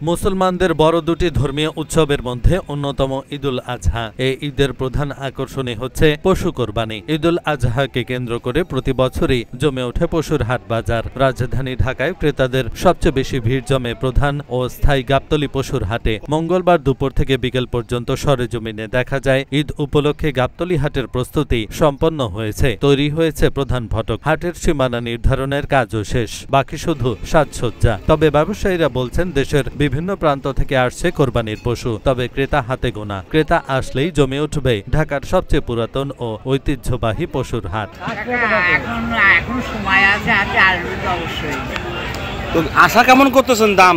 মুসলমানদের বড় দুটি ধর্মীয় উৎসবের মধ্যে অন্যতম ঈদুল আজহা। এই ঈদের প্রধান আকর্ষণই হচ্ছে পশু কোরবানি। ঈদুল আজহাকে কেন্দ্র করে প্রতি বছরই জমে ওঠে পশুর হাট বাজার। রাজধানী ঢাকায় ক্রেতাদের সবচেয়ে বেশি ভিড় জমে প্রধান ও স্থায়ী গাবতলী পশুর হাটে। মঙ্গলবার দুপুর থেকে বিকেল পর্যন্ত সরেজমিনে দেখা যায় ঈদ উপলক্ষে গাবতলী হাটের প্রস্তুতি সম্পন্ন হয়েছে। তৈরি হয়েছে প্রধান ফটক। হাটের সীমানা নির্ধারণের কাজও শেষ, বাকি শুধু সাজসজ্জা। তবে ব্যবসায়ীরা বলছেন দেশের বিভিন্ন প্রান্ত থেকে আসছে কোরবানির পশু, তবে ক্রেতা হাতে গোনা। ক্রেতা আসলেই জমে উঠবে ঢাকার সবচেয়ে পুরাতন ও ঐতিহ্যবাহী পশুর হাট। এখন সময় আছে, অবশ্যই। আশা কেমন করতেছেন দাম?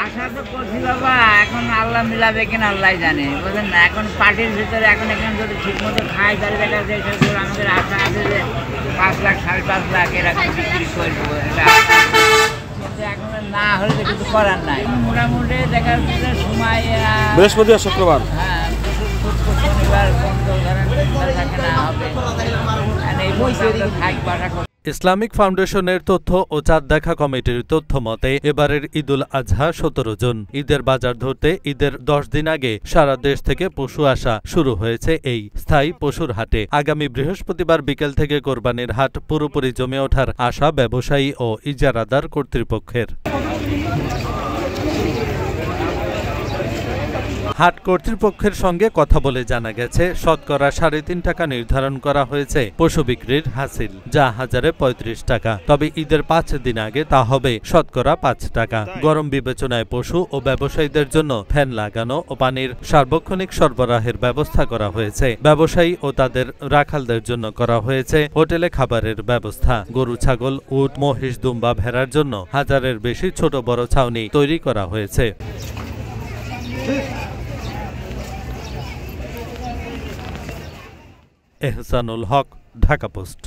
আশা তো করছি বাবা, এখন আল্লাহ মিলাবে কিনা আল্লাহ জানে, বুঝলেন না। এখন পার্টির ভিতরে এখন এখানে যদি ঠিক মতো খাই তাহলে দেখা যায় আমাদের আশা আছে যে 5 লাখ 5.5 লাখ এরকম বিক্রি করবো। এখন না হলে তো কিছু করার নাই। মোটামুটি দেখা যাচ্ছে সময় বৃহস্পতিবার শুক্রবার, হ্যাঁ শনিবার বন্ধ ধরেন থাকে না হবে। ইসলামিক ফাউন্ডেশনের তথ্য ও চাঁদ দেখা কমিটির তথ্য মতে এবারের ঈদুল আজহা 17 জুন। ঈদের বাজার ধরতে ঈদের 10 দিন আগে সারা দেশ থেকে পশু আসা শুরু হয়েছে এই স্থায়ী পশুর হাটে। আগামী বৃহস্পতিবার বিকেল থেকে কোরবানির হাট পুরোপুরি জমে ওঠার আশা ব্যবসায়ী ও ইজারাদার কর্তৃপক্ষের। হাট কর্তৃপক্ষের সঙ্গে কথা বলে জানা গেছে শতকরা 3.5 টাকা নির্ধারণ করা হয়েছে পশু বিক্রির হাসিল, যা হাজারে 35 টাকা। তবে ঈদের 5 দিন আগে তা হবে শতকরা 5 টাকা। গরম বিবেচনায় পশু ও ব্যবসায়ীদের জন্য ফ্যান লাগানো ও পানির সার্বক্ষণিক সরবরাহের ব্যবস্থা করা হয়েছে। ব্যবসায়ী ও তাদের রাখালদের জন্য করা হয়েছে হোটেলে খাবারের ব্যবস্থা। গরু, ছাগল, উট, মহিষ, দুম্বা, ভেড়ার জন্য হাজারের বেশি ছোট বড় ছাউনি তৈরি করা হয়েছে। এহসানুল হক, ঢাকা পোস্ট।